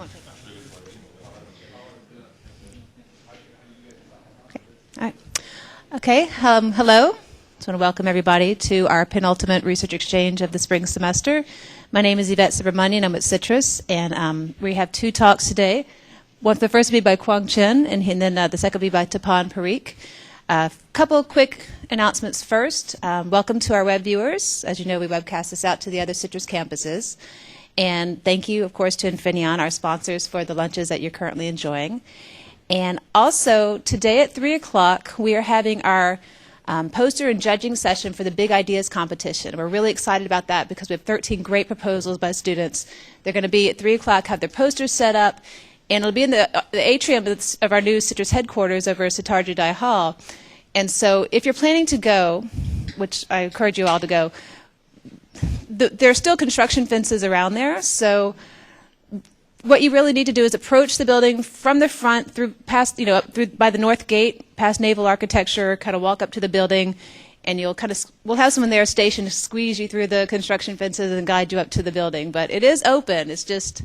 won't take long. All right. Okay. Hello. Just want to welcome everybody to our penultimate research exchange of the spring semester. My name is Yvette Subramanian. I'm at CITRIS, and we have two talks today. The first will be by Kuang Chen, and then the second will be by Tapan Parikh. A couple quick announcements first. Welcome to our web viewers. As you know, we webcast this out to the other CITRIS campuses. And thank you, of course, to Infineon, our sponsors, for the lunches that you're currently enjoying. And also, today at 3 o'clock, we are having our poster and judging session for the Big Ideas competition. We're really excited about that because we have 13 great proposals by students. They're going to be at 3 o'clock, have their posters set up, and it'll be in the atrium of our new CITRIS headquarters over at Satarji Hall. And so if you're planning to go, which I encourage you all to go, there are still construction fences around there. So what you really need to do is approach the building from the front through past, up through by the north gate, past naval architecture, kind of walk up to the building, and we'll have someone there stationed to squeeze you through the construction fences and guide you up to the building. But it is open. It's just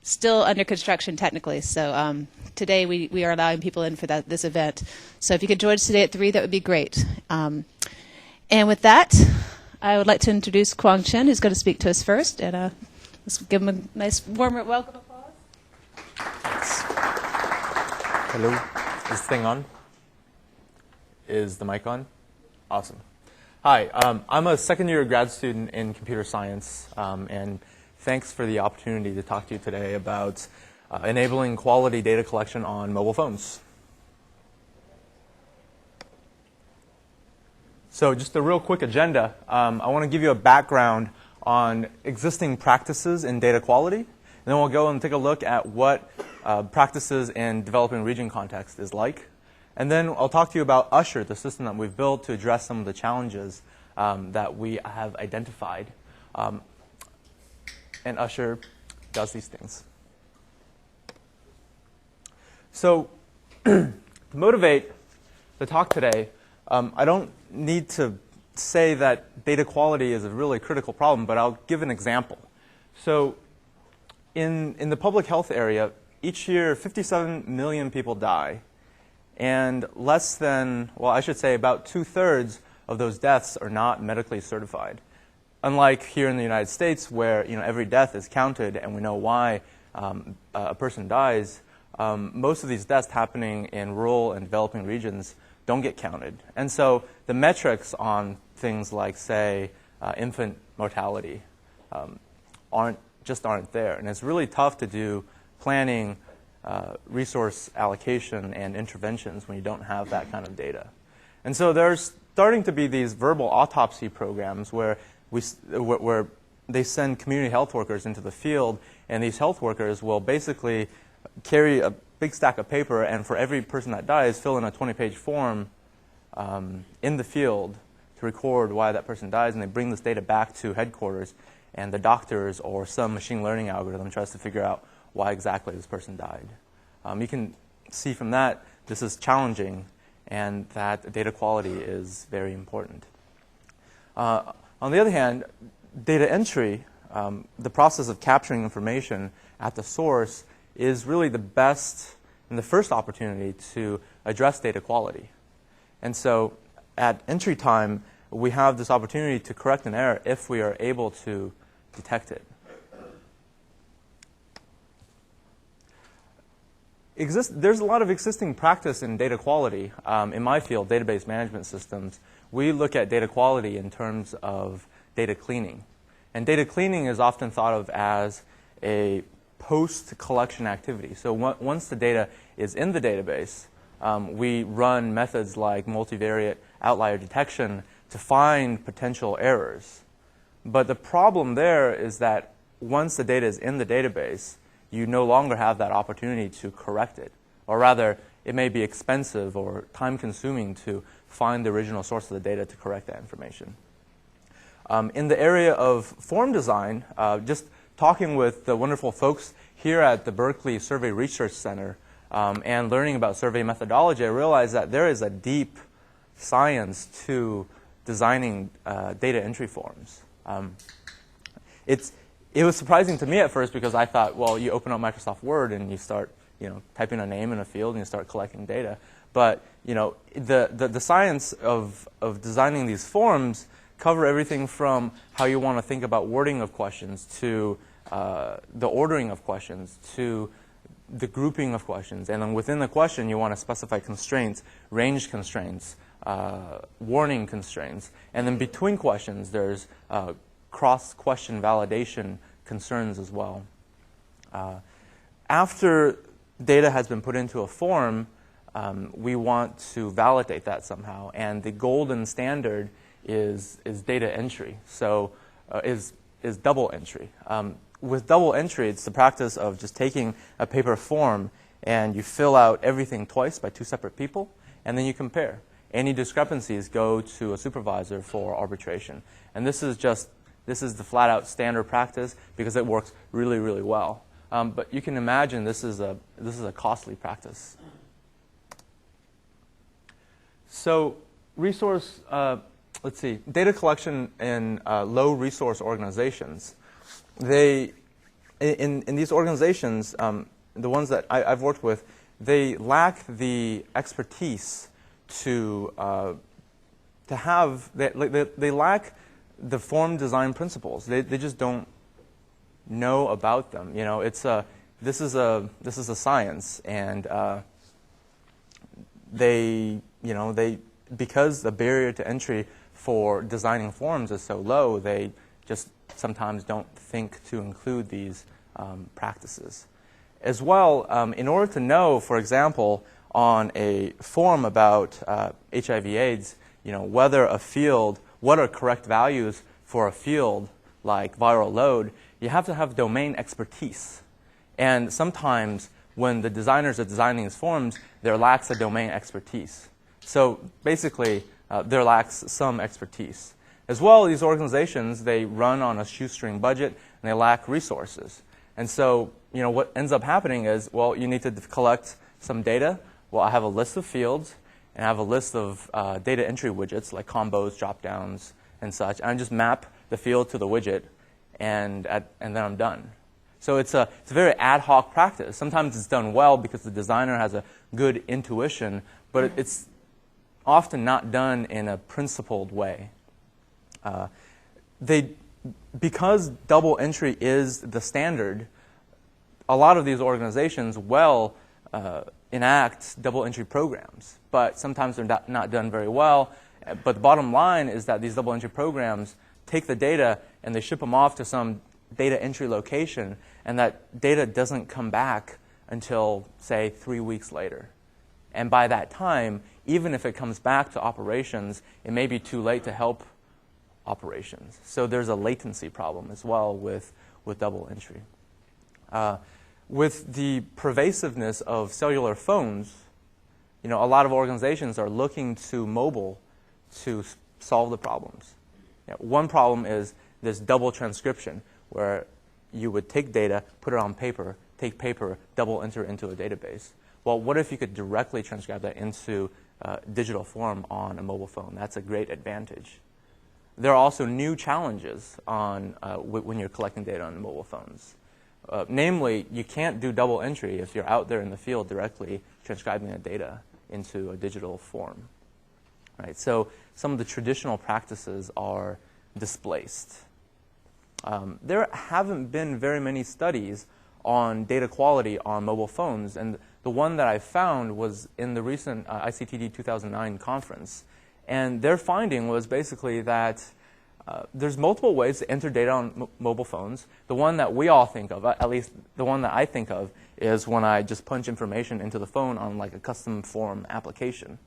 still under construction technically. So today we are allowing people in for this event. So if you could join us today at 3, that would be great. And with that, I would like to introduce Kuang Chen, who's going to speak to us first. And let's give him a nice warm welcome applause. Thanks. Hello. Is this thing on? Is the mic on? Awesome. Hi. I'm a second-year grad student in computer science, and thanks for the opportunity to talk to you today about enabling quality data collection on mobile phones. So just a real quick agenda. I want to give you a background on existing practices in data quality. And then we'll go and take a look at what practices in developing region context is like. And then I'll talk to you about Usher, the system that we've built to address some of the challenges that we have identified. And Usher does these things. So to motivate the talk today, I don't need to say that data quality is a really critical problem, but I'll give an example. So in the public health area, each year 57 million people die. And less than, well, I should say about 2/3 of those deaths are not medically certified. Unlike here in the United States, where every death is counted and we know why a person dies, most of these deaths happening in rural and developing regions don't get counted. And so the metrics on things like, say, infant mortality aren't there. And it's really tough to do planning, resource allocation, and interventions when you don't have that kind of data. And so there's starting to be these verbal autopsy programs where they send community health workers into the field, and these health workers will basically carry a big stack of paper, and for every person that dies, fill in a 20-page form in the field to record why that person dies, and they bring this data back to headquarters, and the doctors or some machine learning algorithm tries to figure out why exactly this person died. You can see from that this is challenging, and that data quality is very important. On the other hand, data entry, the process of capturing information at the source, is really the best and the first opportunity to address data quality. And so at entry time, we have this opportunity to correct an error if we are able to detect it. There's a lot of existing practice in data quality. In my field, database management systems, we look at data quality in terms of data cleaning. And data cleaning is often thought of as a post-collection activity. So once the data is in the database, we run methods like multivariate outlier detection to find potential errors. But the problem there is that once the data is in the database, you no longer have that opportunity to correct it. Or rather, it may be expensive or time-consuming to find the original source of the data to correct that information. In the area of form design, just talking with the wonderful folks here at the Berkeley Survey Research Center and learning about survey methodology, I realized that there is a deep science to designing data entry forms. it was surprising to me at first because I thought, well, you open up Microsoft Word and you start, typing a name in a field and you start collecting data. But, the science of designing these forms cover everything from how you want to think about wording of questions to the ordering of questions to the grouping of questions. And then within the question, you want to specify constraints, range constraints, warning constraints. And then between questions, there's cross-question validation concerns as well. After data has been put into a form, we want to validate that somehow. And the golden standard is data entry. So is double entry. With double entry, it's the practice of just taking a paper form and you fill out everything twice by two separate people, and then you compare. Any discrepancies go to a supervisor for arbitration. And this is the flat-out standard practice because it works really, really well. But you can imagine this is a costly practice. So resource, data collection in low resource organizations. In these organizations, the ones that I've worked with, they lack the expertise to have. They lack the form design principles. They just don't know about them. This is a science, and because the barrier to entry for designing forms is so low, they just sometimes don't think to include these practices. As well, in order to know, for example, on a form about HIV/AIDS, what are correct values for a field like viral load, you have to have domain expertise. And sometimes when the designers are designing these forms, there lacks a domain expertise. So basically, there lacks some expertise. As well, these organizations, they run on a shoestring budget and they lack resources. And so, what ends up happening is, well, you need to collect some data. Well, I have a list of fields and I have a list of data entry widgets like combos, drop-downs, and such. And I just map the field to the widget and then I'm done. So it's a very ad hoc practice. Sometimes it's done well because the designer has a good intuition, but it's often not done in a principled way. Because double entry is the standard, a lot of these organizations enact double entry programs, but sometimes they're not done very well. But the bottom line is that these double entry programs take the data and they ship them off to some data entry location, and that data doesn't come back until, say, 3 weeks later. And by that time, even if it comes back to operations, it may be too late to help operations. So there's a latency problem as well with double entry. With the pervasiveness of cellular phones, a lot of organizations are looking to mobile to solve the problems. One problem is this double transcription, where you would take data, put it on paper, take paper, double enter into a database. Well, what if you could directly transcribe that into digital form on a mobile phone? That's a great advantage. There are also new challenges when you're collecting data on mobile phones. Namely, you can't do double entry if you're out there in the field directly transcribing the data into a digital form. Right? So some of the traditional practices are displaced. There haven't been very many studies on data quality on mobile phones, and the one that I found was in the recent ICTD 2009 conference. And their finding was basically that there's multiple ways to enter data on mobile phones. The one that we all think of, at least the one that I think of, is when I just punch information into the phone on like a custom form application.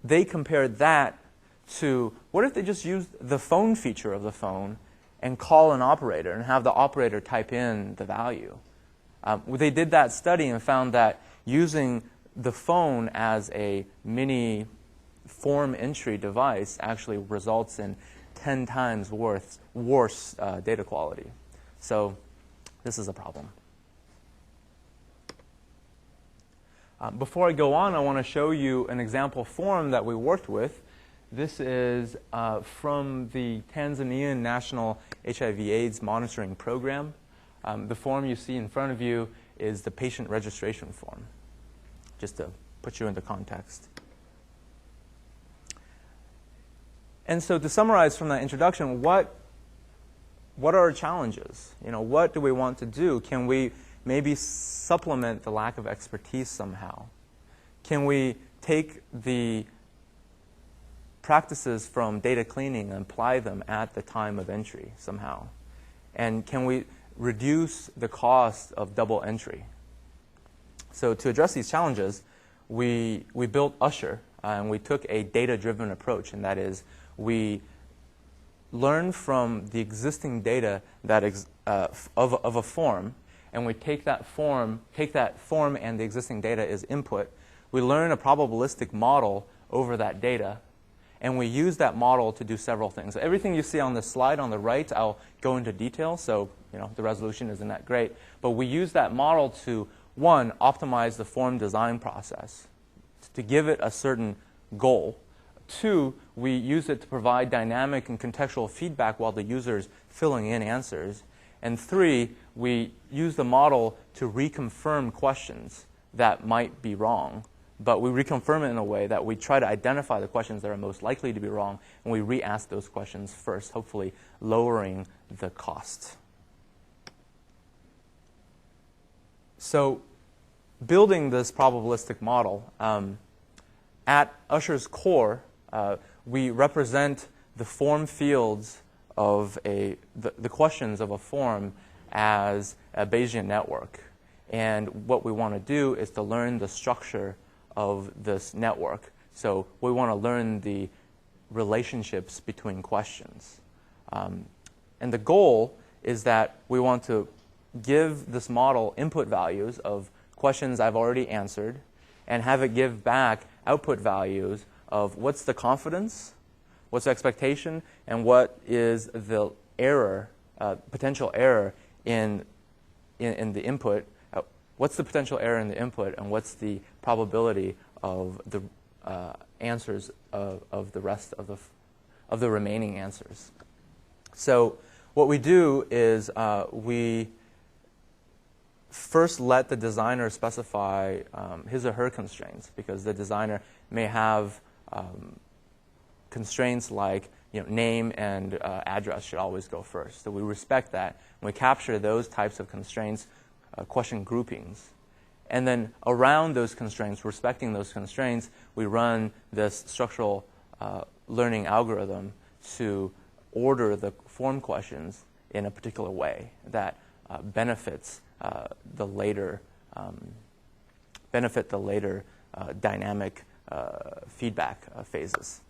They compared that to, what if they just used the phone feature of the phone and call an operator and have the operator type in the value? They did that study and found that using the phone as a mini form entry device actually results in 10 times worse data quality. So this is a problem. Before I go on, I want to show you an example form that we worked with. This is from the Tanzanian National HIV/AIDS Monitoring Program. The form you see in front of you is the patient registration form, just to put you into context. And so to summarize from that introduction, what are our challenges? What do we want to do? Can we maybe supplement the lack of expertise somehow? Can we take the practices from data cleaning and apply them at the time of entry somehow? And can we reduce the cost of double entry? So to address these challenges, we built Usher, and we took a data-driven approach, and that is we learn from the existing data that of a form, and we take that form and the existing data as input. We learn a probabilistic model over that data, and we use that model to do several things. Everything you see on this slide on the right, I'll go into detail, so the resolution isn't that great. But we use that model to, one, optimize the form design process, to give it a certain goal. Two, we use it to provide dynamic and contextual feedback while the user is filling in answers. And three, we use the model to reconfirm questions that might be wrong. But we reconfirm it in a way that we try to identify the questions that are most likely to be wrong, and we re-ask those questions first, hopefully lowering the cost. So building this probabilistic model, at Usher's core, we represent the form fields of the questions of a form as a Bayesian network. And what we want to do is to learn the structure of this network. So we want to learn the relationships between questions. And the goal is that we want to give this model input values of questions I've already answered and have it give back output values of what's the confidence, what's the expectation, and what is the error, potential error in the input. What's the potential error in the input, and what's the probability of the answers of the rest of the remaining answers? So what we do is we first let the designer specify his or her constraints, because the designer may have constraints like name and address should always go first. So we respect that. And we capture those types of constraints, question groupings. And then around those constraints, respecting those constraints, we run this structural learning algorithm to order the form questions in a particular way that benefit the later dynamic feedback phases.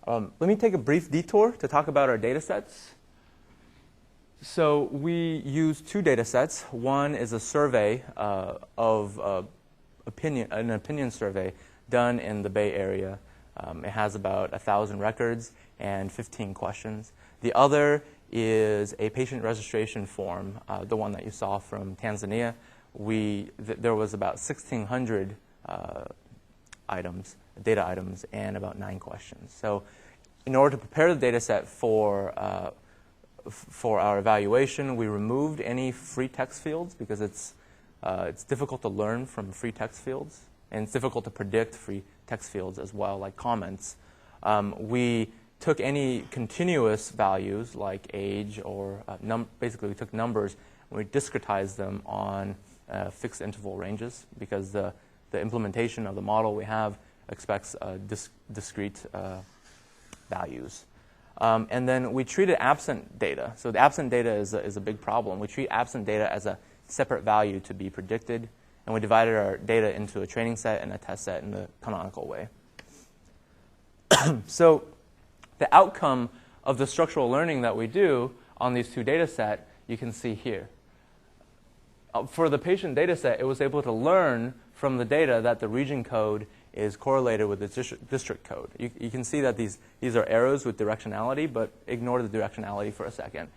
Let me take a brief detour to talk about our data sets. So we use two data sets. One is a survey of an opinion survey done in the Bay Area. It has about 1,000 records and 15 questions. The other is a patient registration form, the one that you saw from Tanzania. There was about 1,600 data items, and about 9 questions. So in order to prepare the data set for our evaluation, we removed any free text fields because it's difficult to learn from free text fields, and it's difficult to predict free text fields as well, like comments. We took any continuous values like age or basically we took numbers and we discretized them on fixed interval ranges, because the implementation of the model we have expects discrete values. And then we treated absent data. So the absent data is a big problem. We treat absent data as a separate value to be predicted, and we divided our data into a training set and a test set in the canonical way. So the outcome of the structural learning that we do on these two data sets, you can see here. For the patient data set, it was able to learn from the data that the region code is correlated with the district code. You can see that these are arrows with directionality, but ignore the directionality for a second.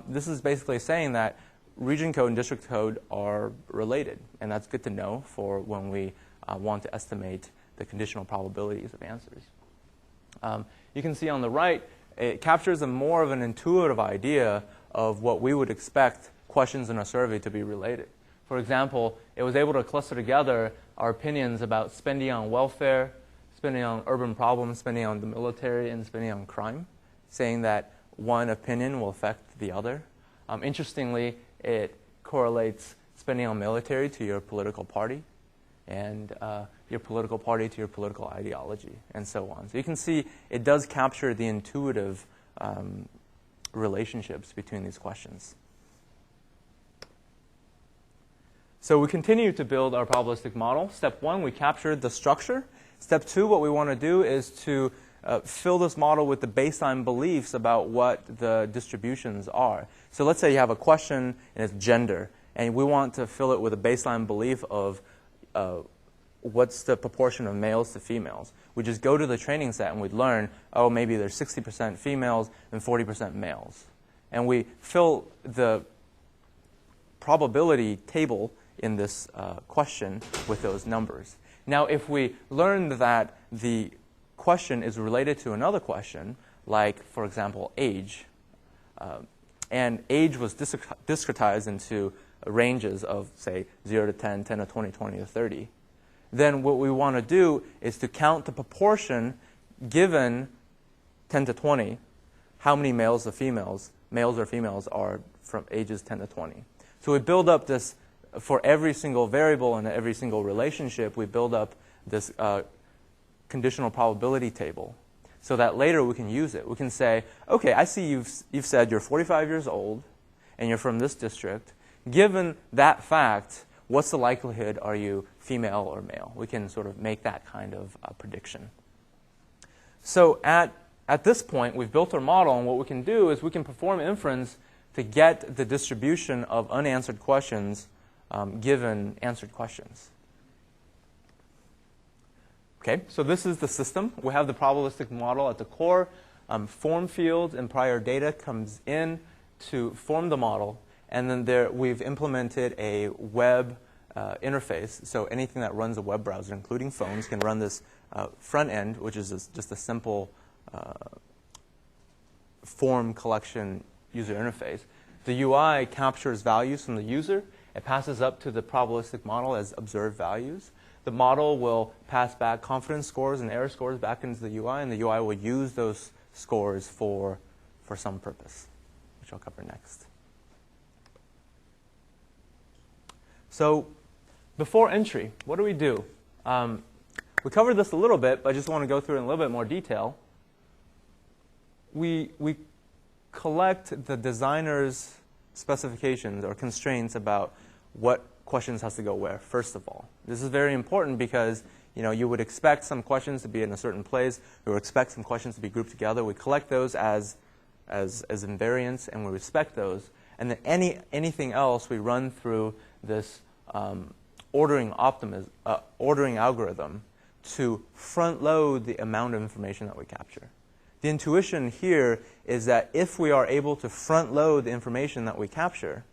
This is basically saying that region code and district code are related, and that's good to know for when we want to estimate the conditional probabilities of answers. You can see on the right, it captures a more of an intuitive idea of what we would expect questions in a survey to be related. For example, it was able to cluster together our opinions about spending on welfare, spending on urban problems, spending on the military, and spending on crime, saying that one opinion will affect the other. Interestingly, it correlates spending on military to your political party, and your political party to your political ideology, and so on. So you can see it does capture the intuitive relationships between these questions. So we continue to build our probabilistic model. Step 1, we captured the structure. Step 2, what we want to do is to fill this model with the baseline beliefs about what the distributions are. So let's say you have a question and it's gender, and we want to fill it with a baseline belief of what's the proportion of males to females. We just go to the training set and we'd learn, oh, maybe there's 60% females and 40% males. And we fill the probability table in this question with those numbers. Now, if we learn that the question is related to another question, like, for example, age, and age was discretized into ranges of, say, 0 to 10, 10 to 20, 20 to 30, then what we want to do is to count the proportion given 10 to 20, how many males or females are from ages 10 to 20. So we build up this, for every single variable and every single relationship, we build up this conditional probability table so that later we can use it. We can say, okay, I see you've said you're 45 years old and you're from this district. Given that fact, what's the likelihood are you female or male? We can sort of make that kind of prediction. So at this point, we've built our model, and what we can do is we can perform inference to get the distribution of unanswered questions given answered questions. Okay, so this is the system. We have the probabilistic model at the core. Form fields and prior data comes in to form the model. And then we've implemented a web interface. So anything that runs a web browser, including phones, can run this front end, which is just a simple form collection user interface. The UI captures values from the user. It passes up to the probabilistic model as observed values. The model will pass back confidence scores and error scores back into the UI, and the UI will use those scores for some purpose, which I'll cover next. So before entry, what do? We covered this a little bit, but I just want to go through it in a little bit more detail. We collect the designer's specifications or constraints about what questions has to go where, first of all. This is very important because you would expect some questions to be in a certain place. We would expect some questions to be grouped together. We collect those as invariants, and we respect those. And then anything else we run through this ordering algorithm to front load the amount of information that we capture. The intuition here is that if we are able to front load the information that we capture,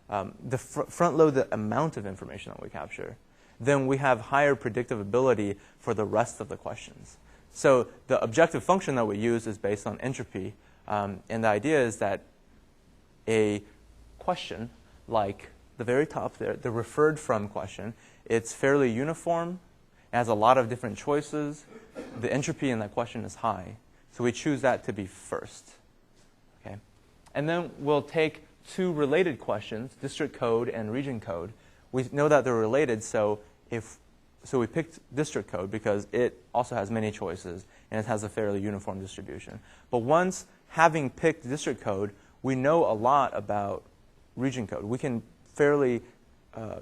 front load the amount of information that we capture, then we have higher predictive ability for the rest of the questions. So the objective function that we use is based on entropy. And the idea is that a question, like the very top there, the referred from question, it's fairly uniform. It has a lot of different choices. The entropy in that question is high. So we choose that to be first. Okay? And then we'll take two related questions, district code and region code. We know that they're related, so we picked district code because it also has many choices and it has a fairly uniform distribution. But once having picked district code, we know a lot about region code. We can fairly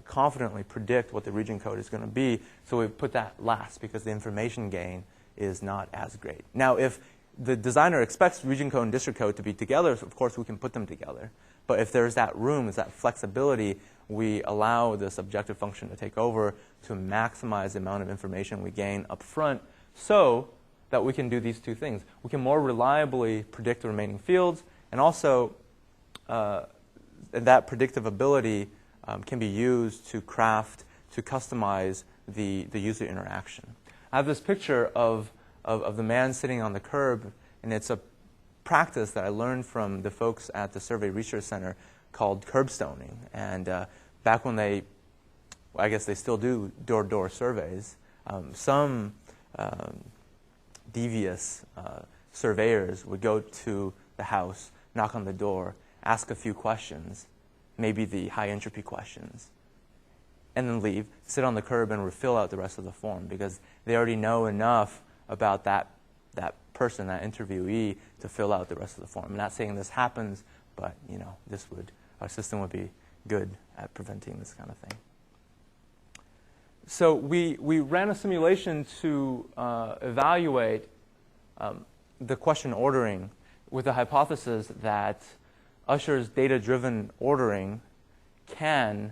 confidently predict what the region code is going to be, so we put that last because the information gain is not as great. Now, if the designer expects region code and district code to be together, so of course we can put them together. But if there's that room, there's that flexibility, we allow this objective function to take over to maximize the amount of information we gain up front so that we can do these two things. We can more reliably predict the remaining fields, and also that predictive ability can be used to customize the user interaction. I have this picture of the man sitting on the curb, and it's a practice that I learned from the folks at the Survey Research Center called curbstoning. And back when I guess they still do door-to-door surveys, some devious surveyors would go to the house, knock on the door, ask a few questions, maybe the high entropy questions, and then leave, sit on the curb, and fill out the rest of the form because they already know enough about that person, that interviewee, to fill out the rest of the form. I'm not saying this happens, but our system would be good at preventing this kind of thing. So we ran a simulation to evaluate the question ordering with the hypothesis that Usher's data-driven ordering can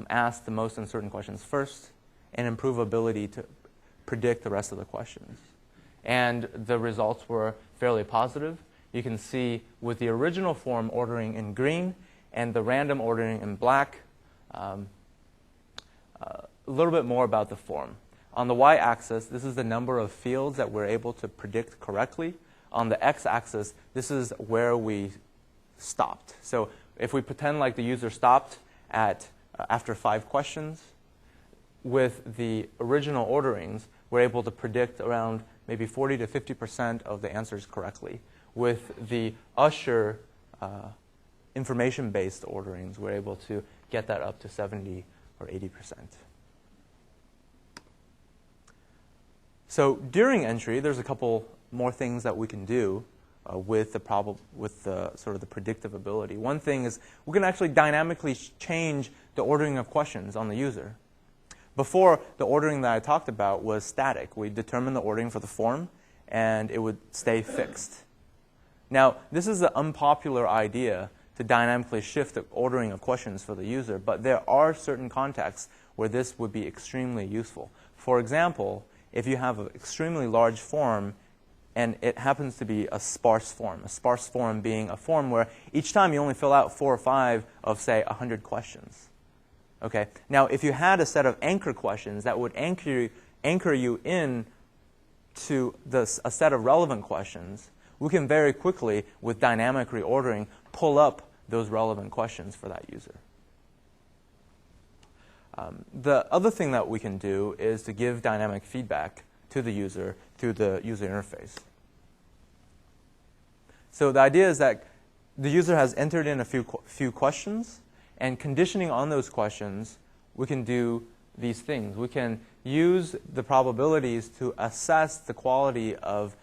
ask the most uncertain questions first and improve ability to predict the rest of the questions. And the results were fairly positive. You can see with the original form ordering in green and the random ordering in black, a little bit more about the form. On the y-axis, this is the number of fields that we're able to predict correctly. On the x-axis, this is where we stopped. So if we pretend like the user stopped at after 5 questions, with the original orderings, we're able to predict around maybe 40 to 50% of the answers correctly. With the Usher information-based orderings, we're able to get that up to 70 or 80%. So during entry, there's a couple more things that we can do with the sort of the predictive ability. One thing is we can actually dynamically change the ordering of questions on the user. Before, the ordering that I talked about was static. We determined the ordering for the form, and it would stay fixed. Now, this is an unpopular idea to dynamically shift the ordering of questions for the user, but there are certain contexts where this would be extremely useful. For example, if you have an extremely large form and it happens to be a sparse form being a form where each time you only fill out 4 or 5 of, say, 100 questions. Okay. Now, if you had a set of anchor questions that would anchor you in to a set of relevant questions, we can very quickly, with dynamic reordering, pull up those relevant questions for that user. The other thing that we can do is to give dynamic feedback to the user through the user interface. So the idea is that the user has entered in a few questions, and conditioning on those questions, we can do these things. We can use the probabilities to assess the quality of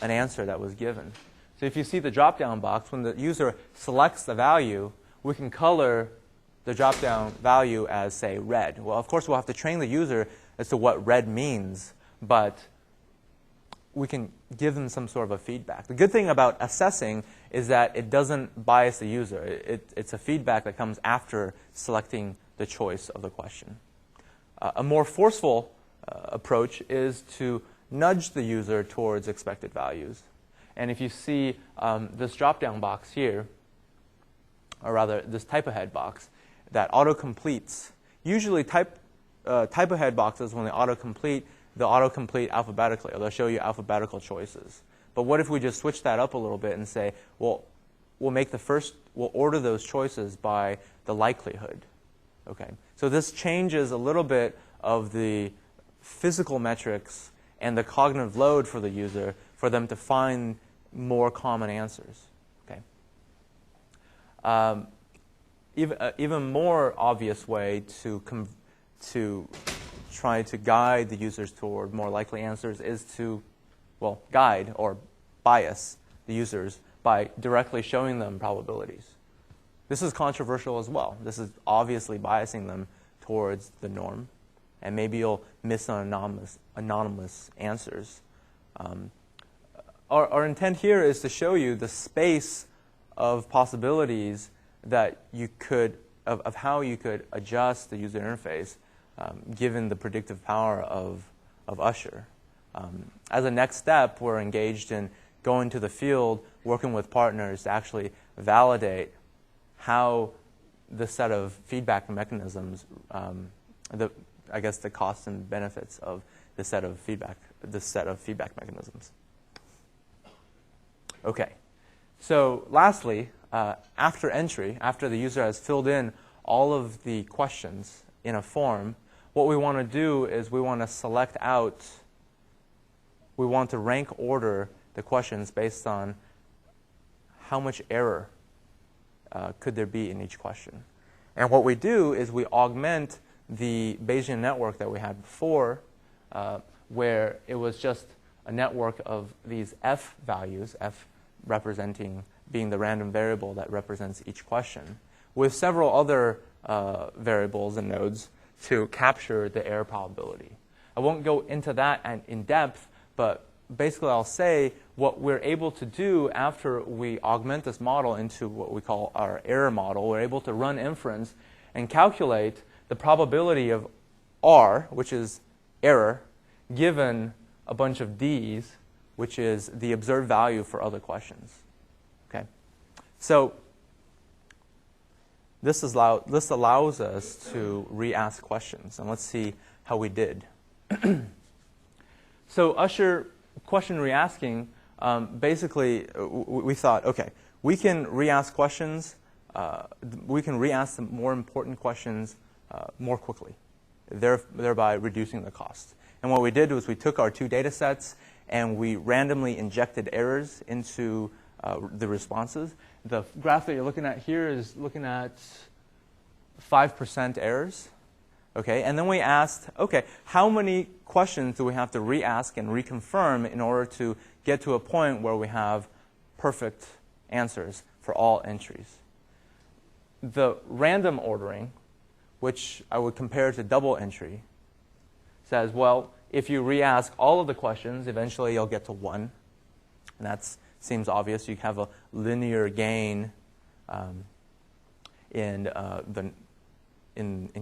an answer that was given. So if you see the drop-down box, when the user selects the value, we can color the drop-down value as, say, red. Well, of course, we'll have to train the user as to what red means, but we can give them some sort of a feedback. The good thing about assessing is that it doesn't bias the user. It's a feedback that comes after selecting the choice of the question. A more forceful approach is to nudge the user towards expected values. And if you see this drop-down box here, or rather this type-ahead box, that auto-completes. Usually type-ahead boxes, when they auto-complete, they'll auto-complete alphabetically, or they'll show you alphabetical choices. But what if we just switch that up a little bit and say, well, we'll order those choices by the likelihood. Okay. So this changes a little bit of the physical metrics and the cognitive load for the user for them to find more common answers. Okay. Even more obvious way to try to guide the users toward more likely answers is to, well, guide or bias the users by directly showing them probabilities. This is controversial as well. This is obviously biasing them towards the norm, and maybe you'll miss anonymous answers. Our intent here is to show you the space of possibilities that you could, of how you could adjust the user interface given the predictive power of Usher. As a next step, we're engaged in going to the field, working with partners to actually validate how the set of feedback mechanisms, I guess the costs and benefits of this set of feedback mechanisms. Okay. So lastly, after entry, after the user has filled in all of the questions in a form, what we want to do is we want to select out, we want to rank order the questions based on how much error could there be in each question. And what we do is we augment the Bayesian network that we had before, where it was just a network of these f values, f representing being the random variable that represents each question, with several other variables and nodes to capture the error probability. I won't go into that in depth, but basically I'll say what we're able to do after we augment this model into what we call our error model, we're able to run inference and calculate the probability of R, which is error, given a bunch of D's, which is the observed value for other questions. Okay, so this allows us to re-ask questions, and let's see how we did. So Usher question re-asking, basically we thought, okay, we can re-ask questions, we can re-ask the more important questions more quickly, thereby reducing the cost. And what we did was we took our two data sets and we randomly injected errors into the responses. The graph that you're looking at here is looking at 5% errors. Okay, and then we asked, okay, how many questions do we have to re-ask and reconfirm in order to get to a point where we have perfect answers for all entries? The random ordering, which I would compare to double entry, says, well, if you re-ask all of the questions, eventually you'll get to 1. And that seems obvious. You have a linear gain in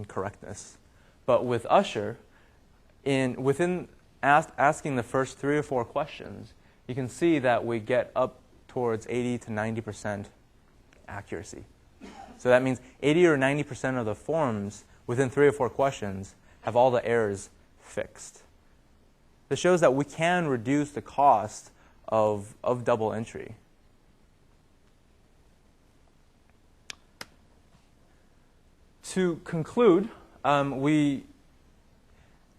correctness. But with Usher, within asking the first 3 or 4 questions, you can see that we get up towards 80 to 90% accuracy. So that means 80 or 90% of the forms within 3 or 4 questions have all the errors fixed. This shows that we can reduce the cost of double entry. To conclude,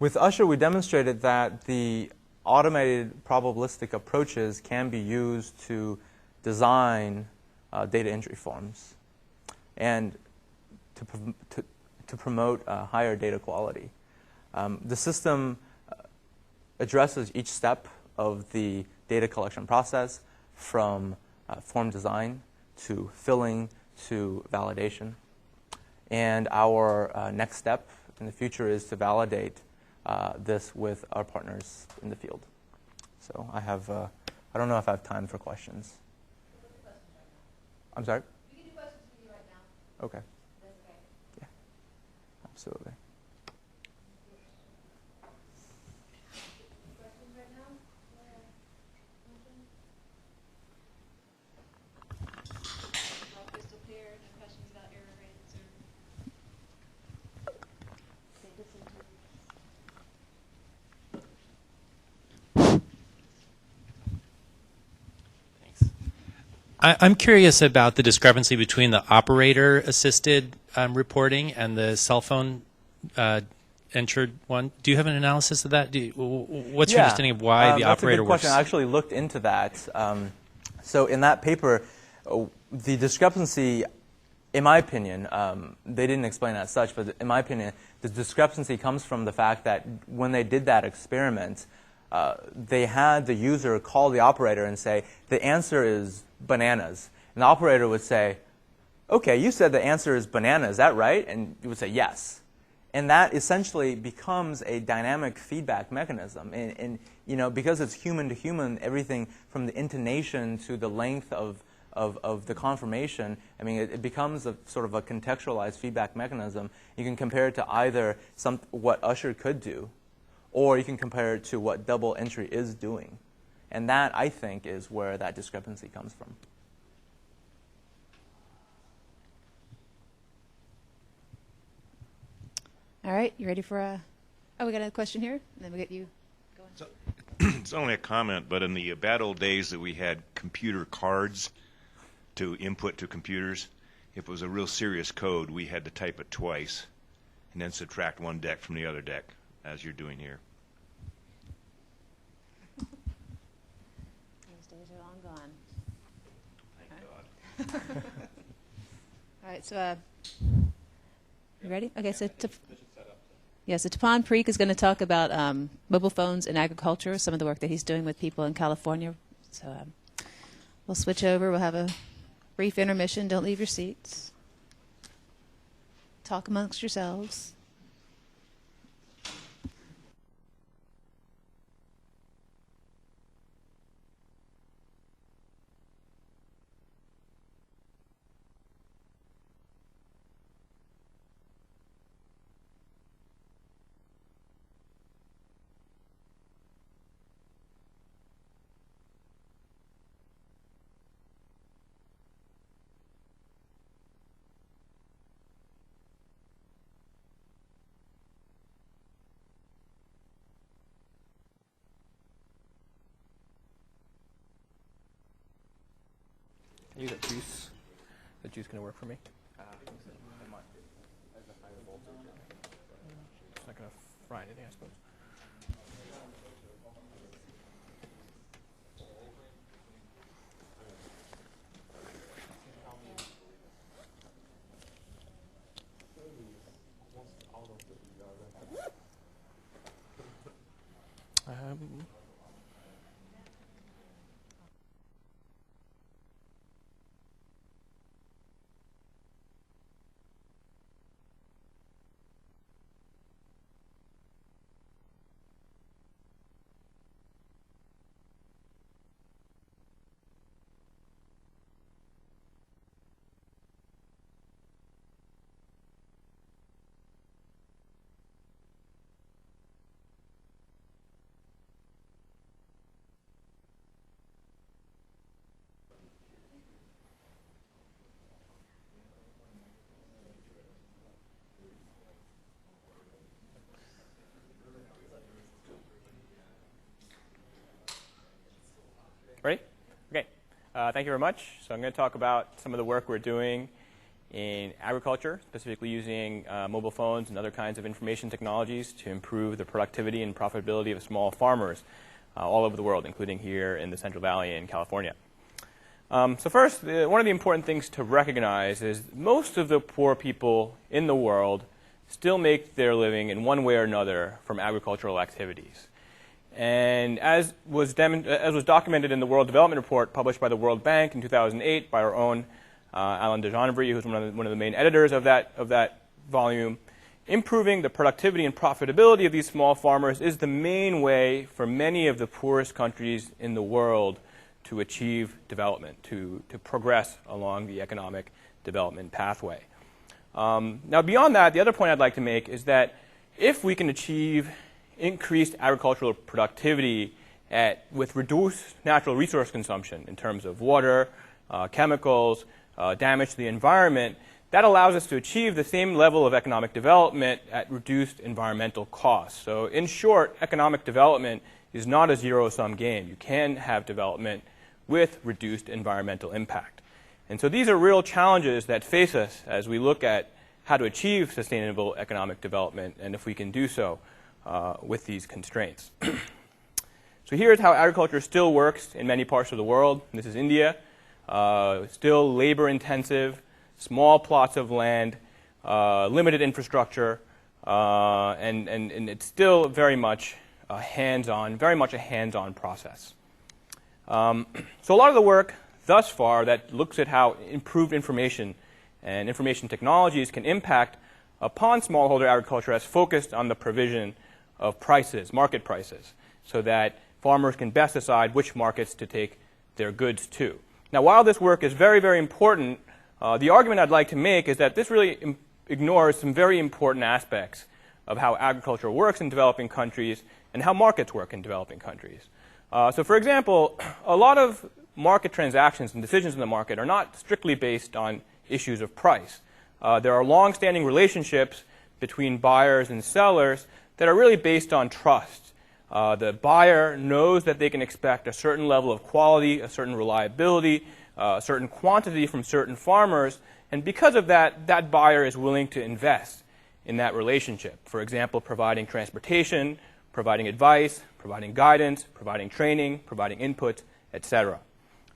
with Usher, we demonstrated that the automated probabilistic approaches can be used to design data entry forms and to promote higher data quality. The system addresses each step of the data collection process, from form design to filling to validation. And our next step in the future is to validate this with our partners in the field. So I don't know if I have time for questions. I'm sorry? You can do questions for me right now. Okay. That's okay. Yeah, absolutely. Questions right now? All crystal clear. No questions about error rates or data centers? I'm curious about the discrepancy between the operator-assisted reporting and the cell phone entered one. Do you have an analysis of that? What's your understanding of why the operator works? That's a good question. I actually looked into that. So in that paper, the discrepancy, in my opinion, they didn't explain it as such, but in my opinion, the discrepancy comes from the fact that when they did that experiment, they had the user call the operator and say, the answer is bananas. And the operator would say, okay, you said the answer is banana, is that right? And you would say, yes. And that essentially becomes a dynamic feedback mechanism. And because it's human to human, everything from the intonation to the length of the confirmation, I mean, it becomes a sort of a contextualized feedback mechanism. You can compare it to either what Usher could do, or you can compare it to what double entry is doing. And that, I think, is where that discrepancy comes from. All right, you ready for a... Oh, we got a question here, and then we get you. It's only a comment, but in the bad old days that we had computer cards to input to computers, if it was a real serious code, we had to type it twice and then subtract one deck from the other deck, as you're doing here. Those days are long gone. Thank God. All right, so you ready? Okay, so so Tapan Parikh is going to talk about mobile phones in agriculture, some of the work that he's doing with people in California. So we'll switch over. We'll have a brief intermission. Don't leave your seats. Talk amongst yourselves. Use that juice. That juice gonna work for me? It's not gonna fry anything, I suppose. Ready? Okay. Thank you very much. So I'm going to talk about some of the work we're doing in agriculture, specifically using mobile phones and other kinds of information technologies to improve the productivity and profitability of small farmers all over the world, including here in the Central Valley in California. So first, one of the important things to recognize is most of the poor people in the world still make their living in one way or another from agricultural activities. And as was documented in the World Development Report published by the World Bank in 2008 by our own Alain de Genevry, who's one of the main editors of that volume, improving the productivity and profitability of these small farmers is the main way for many of the poorest countries in the world to achieve development, to progress along the economic development pathway. Now, beyond that, the other point I'd like to make is that if we can achieve increased agricultural productivity with reduced natural resource consumption in terms of water, chemicals, damage to the environment, that allows us to achieve the same level of economic development at reduced environmental costs. So in short, economic development is not a zero-sum game. You can have development with reduced environmental impact. And so these are real challenges that face us as we look at how to achieve sustainable economic development and if we can do so with these constraints. So here's how agriculture still works in many parts of the world. This is India. Still labor-intensive, small plots of land, limited infrastructure, and it's still very much a hands-on process. So a lot of the work thus far that looks at how improved information and information technologies can impact upon smallholder agriculture has focused on the provision of prices, market prices, so that farmers can best decide which markets to take their goods to. Now, while this work is very, very important, the argument I'd like to make is that this really ignores some very important aspects of how agriculture works in developing countries and how markets work in developing countries. So, for example, a lot of market transactions and decisions in the market are not strictly based on issues of price. There are long-standing relationships between buyers and sellers that are really based on trust. The buyer knows that they can expect a certain level of quality, a certain reliability, a certain quantity from certain farmers, and because of that, that buyer is willing to invest in that relationship. For example, providing transportation, providing advice, providing guidance, providing training, providing input, etc.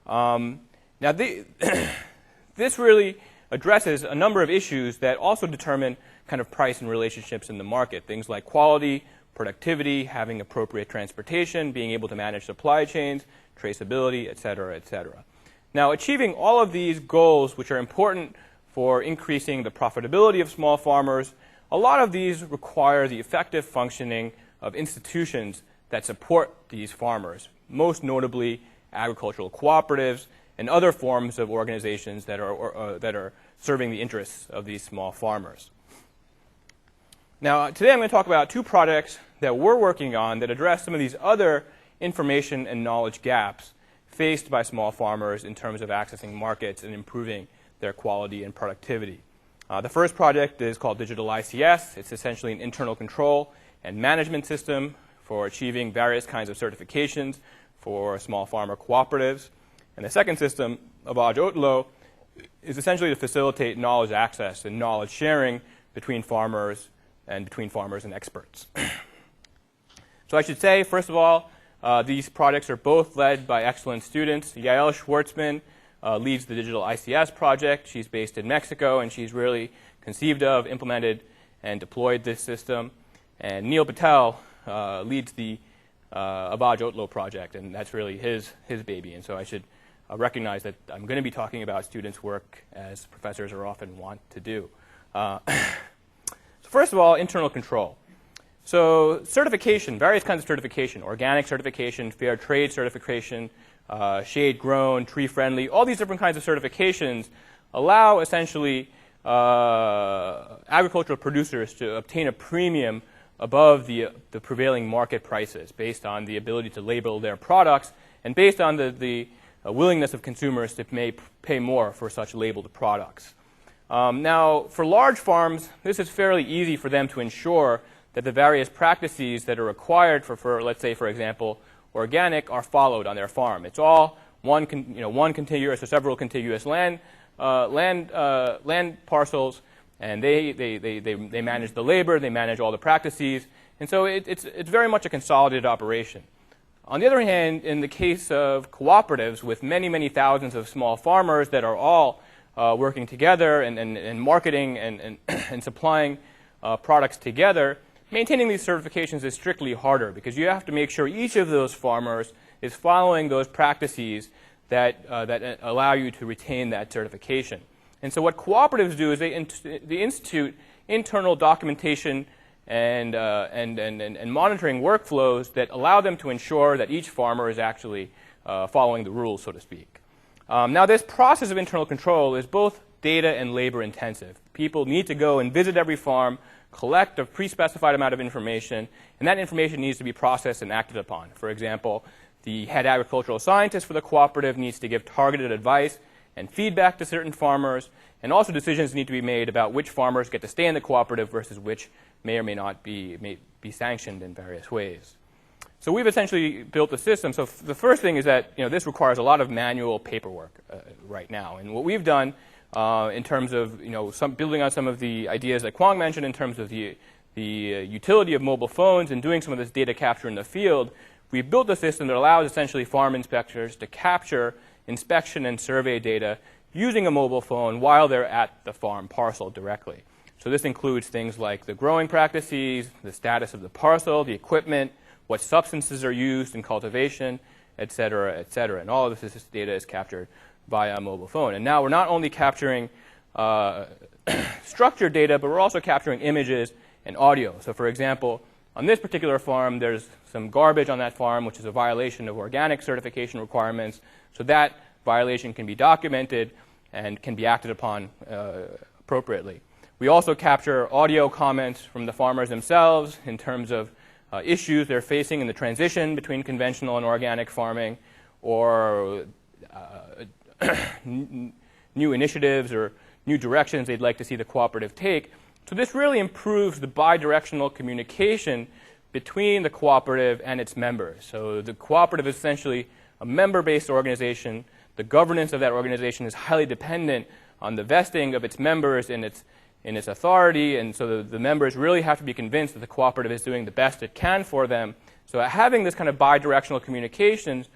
Now, this really addresses a number of issues that also determine kind of price and relationships in the market. Things like quality, productivity, having appropriate transportation, being able to manage supply chains, traceability, et cetera, et cetera. Now, achieving all of these goals, which are important for increasing the profitability of small farmers, a lot of these require the effective functioning of institutions that support these farmers, most notably agricultural cooperatives and other forms of organizations that are serving the interests of these small farmers. Now, today I'm going to talk about two projects that we're working on that address some of these other information and knowledge gaps faced by small farmers in terms of accessing markets and improving their quality and productivity. The first project is called Digital EECS. It's essentially an internal control and management system for achieving various kinds of certifications for small farmer cooperatives. And the second system, Abaj-Otlo, is essentially to facilitate knowledge access and knowledge sharing between farmers and experts. So I should say, first of all, these projects are both led by excellent students. Yael Schwartzman leads the Digital EECS project. She's based in Mexico, and she's really conceived of, implemented, and deployed this system. And Neil Patel leads the Abaj-Otlo project, and that's really his baby. And so I should recognize that I'm going to be talking about students' work as professors are often want to do. So first of all, internal control. So certification, various kinds of certification, organic certification, fair trade certification, shade grown, tree friendly, all these different kinds of certifications allow essentially agricultural producers to obtain a premium above the prevailing market prices based on the ability to label their products and based on the willingness of consumers to pay more for such labeled products. Now, for large farms, this is fairly easy for them to ensure that the various practices that are required for let's say, for example, organic are followed on their farm. It's all one contiguous or several contiguous land parcels, and they manage the labor, they manage all the practices, and so it's very much a consolidated operation. On the other hand, in the case of cooperatives with many, many thousands of small farmers that are all working together and marketing and supplying products together, maintaining these certifications is strictly harder because you have to make sure each of those farmers is following those practices that allow you to retain that certification. And so what cooperatives do is they institute internal documentation and monitoring workflows that allow them to ensure that each farmer is actually following the rules, so to speak. Now, this process of internal control is both data and labor intensive. People need to go and visit every farm, collect a pre-specified amount of information, and that information needs to be processed and acted upon. For example, the head agricultural scientist for the cooperative needs to give targeted advice and feedback to certain farmers, and also decisions need to be made about which farmers get to stay in the cooperative versus which may or may not be sanctioned in various ways. So we've essentially built a system. So the first thing is that this requires a lot of manual paperwork right now. And what we've done in terms of building on some of the ideas that Kuang mentioned in terms of the utility of mobile phones and doing some of this data capture in the field, we've built a system that allows essentially farm inspectors to capture inspection and survey data using a mobile phone while they're at the farm parcel directly. So this includes things like the growing practices, the status of the parcel, the equipment, what substances are used in cultivation, et cetera, et cetera. And all of this data is captured via a mobile phone. And now we're not only capturing structured data, but we're also capturing images and audio. So for example, on this particular farm, there's some garbage on that farm, which is a violation of organic certification requirements. So that violation can be documented and can be acted upon appropriately. We also capture audio comments from the farmers themselves in terms of issues they're facing in the transition between conventional and organic farming, or new initiatives or new directions they'd like to see the cooperative take. So this really improves the bidirectional communication between the cooperative and its members. So the cooperative is essentially a member-based organization. The governance of that organization is highly dependent on the vesting of its members in its authority, and so the members really have to be convinced that the cooperative is doing the best it can for them. So having this kind of bidirectional communications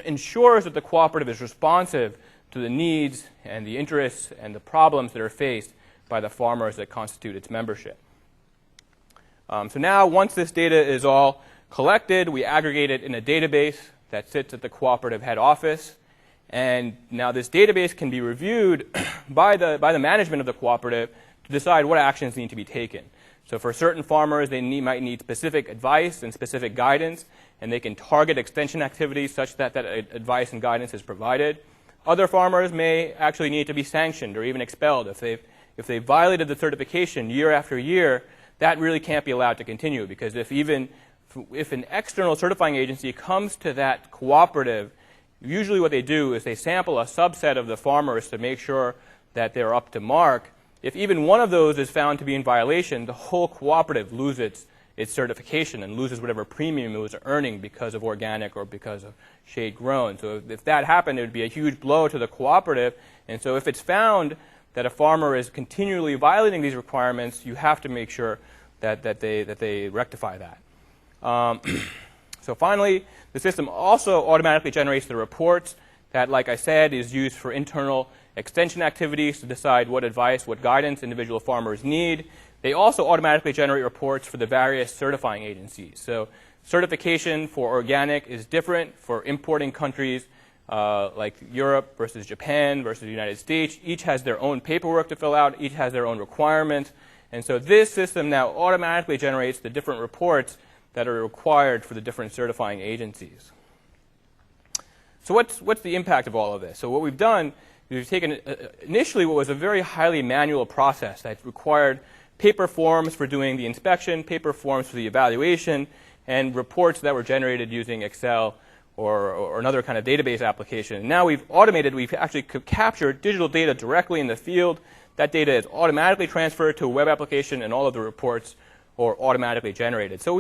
ensures that the cooperative is responsive to the needs and the interests and the problems that are faced by the farmers that constitute its membership. So now, once this data is all collected, we aggregate it in a database that sits at the cooperative head office. And now this database can be reviewed by the management of the cooperative to decide what actions need to be taken. So for certain farmers, they might need specific advice and specific guidance, and they can target extension activities such that that advice and guidance is provided. Other farmers may actually need to be sanctioned or even expelled. If they've violated the certification year after year, that really can't be allowed to continue, because if an external certifying agency comes to that cooperative, usually what they do is they sample a subset of the farmers to make sure that they're up to mark. If even one of those is found to be in violation, the whole cooperative loses its certification and loses whatever premium it was earning because of organic or because of shade grown. So if that happened, it would be a huge blow to the cooperative. And so if it's found that a farmer is continually violating these requirements, you have to make sure that they rectify that. So finally, the system also automatically generates the reports that, like I said, is used for internal extension activities to decide what advice, what guidance individual farmers need. They also automatically generate reports for the various certifying agencies. So certification for organic is different for importing countries like Europe versus Japan versus the United States. Each has their own paperwork to fill out. Each has their own requirements. And so this system now automatically generates the different reports that are required for the different certifying agencies. So what's the impact of all of this? So what we've done is we've taken initially what was a very highly manual process that required paper forms for doing the inspection, paper forms for the evaluation, and reports that were generated using Excel or another kind of database application. And now we've automated, we've actually captured digital data directly in the field. That data is automatically transferred to a web application, and all of the reports are automatically generated. So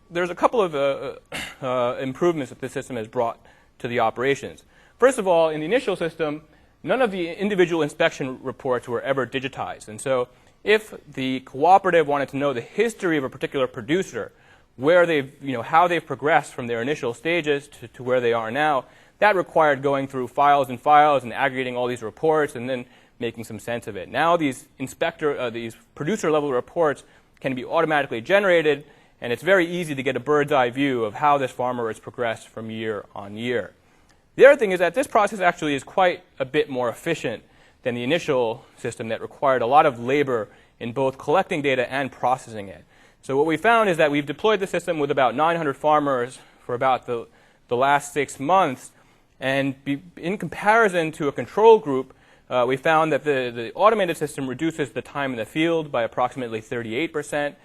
there's a couple of improvements that this system has brought to the operations. First of all, in the initial system, none of the individual inspection reports were ever digitized. And so if the cooperative wanted to know the history of a particular producer, where how they've progressed from their initial stages to where they are now, that required going through files and files and aggregating all these reports and then making some sense of it. Now these producer-level reports can be automatically generated, and it's very easy to get a bird's eye view of how this farmer has progressed from year on year. The other thing is that this process actually is quite a bit more efficient than the initial system that required a lot of labor in both collecting data and processing it. So what we found is that we've deployed the system with about 900 farmers for about the last 6 months, and in comparison to a control group, we found that the automated system reduces the time in the field by approximately 38%,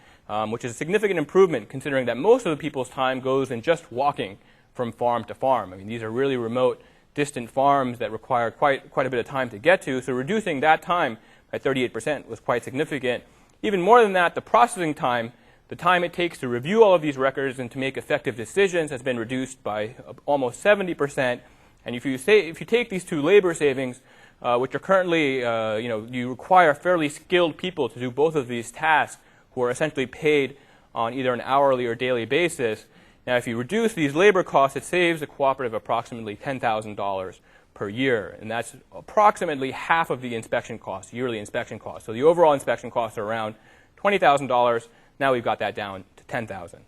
which is a significant improvement considering that most of the people's time goes in just walking from farm to farm. I mean, these are really remote, distant farms that require quite a bit of time to get to, so reducing that time by 38% was quite significant. Even more than that, the processing time, the time it takes to review all of these records and to make effective decisions, has been reduced by almost 70%. And if you take these two labor savings, which are currently, you require fairly skilled people to do both of these tasks who are essentially paid on either an hourly or daily basis. Now, if you reduce these labor costs, it saves the cooperative approximately $10,000 per year, and that's approximately half of the inspection costs, yearly inspection costs. So the overall inspection costs are around $20,000. Now we've got that down to $10,000.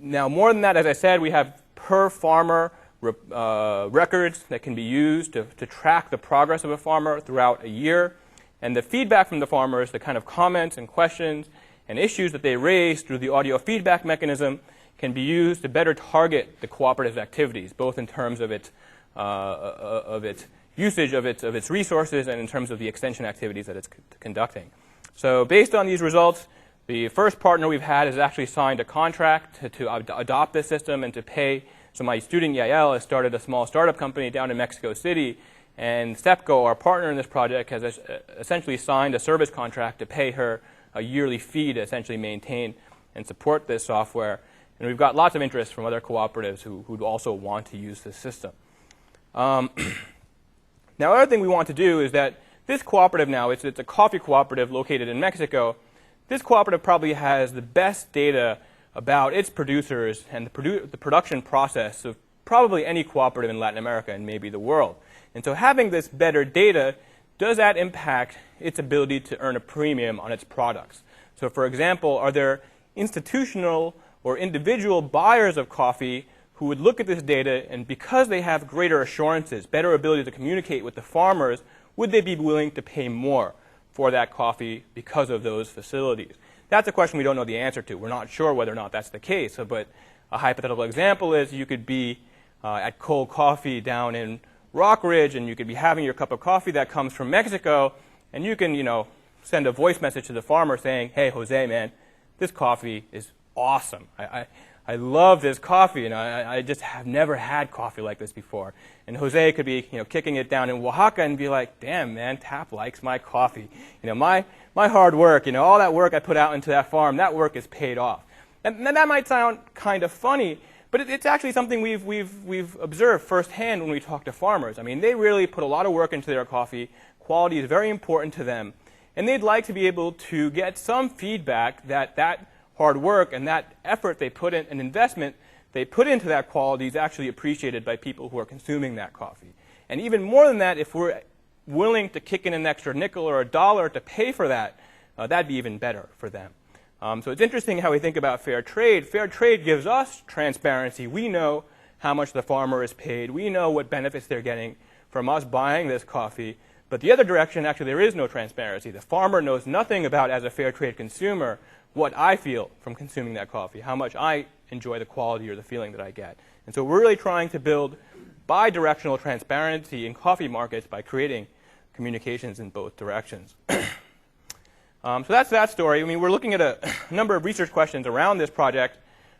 Now, more than that, as I said, we have per farmer records that can be used to track the progress of a farmer throughout a year. And the feedback from the farmers, the kind of comments and questions and issues that they raise through the audio feedback mechanism, can be used to better target the cooperative's activities, both in terms of its usage of its resources and in terms of the extension activities that it's conducting. So based on these results, the first partner we've had has actually signed a contract to adopt this system and to pay. So my student Yael has started a small startup company down in Mexico City, and SEPCO, our partner in this project, has essentially signed a service contract to pay her a yearly fee to essentially maintain and support this software. And we've got lots of interest from other cooperatives who'd also want to use this system. Now, another thing we want to do is that this cooperative now, it's a coffee cooperative located in Mexico. This cooperative probably has the best data about its producers and the production process of probably any cooperative in Latin America and maybe the world. And so having this better data, does that impact its ability to earn a premium on its products? So for example, are there institutional or individual buyers of coffee who would look at this data and because they have greater assurances, better ability to communicate with the farmers, would they be willing to pay more for that coffee because of those facilities? That's a question we don't know the answer to. We're not sure whether or not that's the case. But a hypothetical example is you could be at Cold Coffee down in Rockridge, and you could be having your cup of coffee that comes from Mexico, and you can, send a voice message to the farmer saying, "Hey, Jose, man, this coffee is awesome. I love this coffee, and I just have never had coffee like this before." And Jose could be, kicking it down in Oaxaca and be like, "Damn, man, Tap likes my coffee. My hard work, all that work I put out into that farm, that work is paid off." And that might sound kind of funny, but it's actually something we've observed firsthand when we talk to farmers. I mean, they really put a lot of work into their coffee. Quality is very important to them, and they'd like to be able to get some feedback that hard work and that effort they put in, an investment they put into that quality is actually appreciated by people who are consuming that coffee. And even more than that, if we're willing to kick in an extra nickel or a dollar to pay for that, that'd be even better for them. So it's interesting how we think about fair trade. Fair trade gives us transparency. We know how much the farmer is paid. We know what benefits they're getting from us buying this coffee. But the other direction, actually, there is no transparency. The farmer knows nothing about, as a fair trade consumer, what I feel from consuming that coffee, how much I enjoy the quality or the feeling that I get. And so we're really trying to build bi-directional transparency in coffee markets by creating communications in both directions. So that's that story. I mean, we're looking at a number of research questions around this project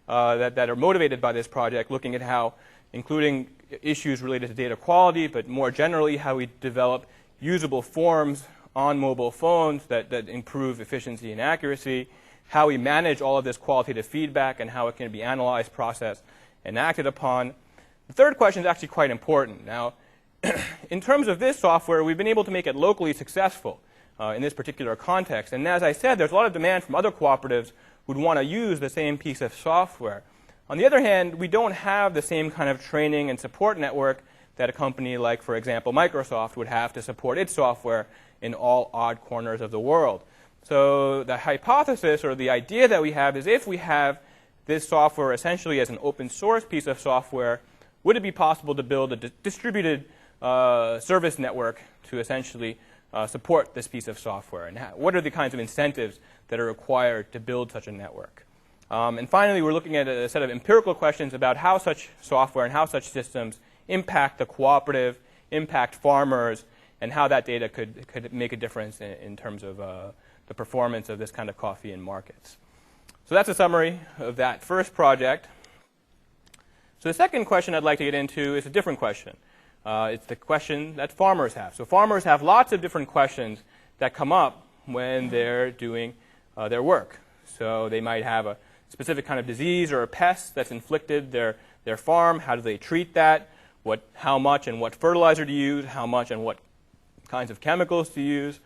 that are motivated by this project, looking at how, including issues related to data quality, but more generally how we develop usable forms on mobile phones that improve efficiency and accuracy, how we manage all of this qualitative feedback and how it can be analyzed, processed, and acted upon. The third question is actually quite important. Now, in terms of this software, we've been able to make it locally successful in this particular context. And as I said, there's a lot of demand from other cooperatives who'd want to use the same piece of software. On the other hand, we don't have the same kind of training and support network that a company like, for example, Microsoft would have to support its software in all odd corners of the world. So the hypothesis or the idea that we have is if we have this software essentially as an open source piece of software, would it be possible to build a distributed service network to essentially support this piece of software? And what are the kinds of incentives that are required to build such a network? And finally, we're looking at a set of empirical questions about how such software and how such systems impact the cooperative, impact farmers, and how that data could make a difference in terms of the performance of this kind of coffee in markets. So that's a summary of that first project. So the second question I'd like to get into is a different question. It's the question that farmers have. So farmers have lots of different questions that come up when they're doing their work. So they might have a specific kind of disease or a pest that's inflicted their farm. How do they treat that? How much and what fertilizer to use? How much and what kinds of chemicals to use?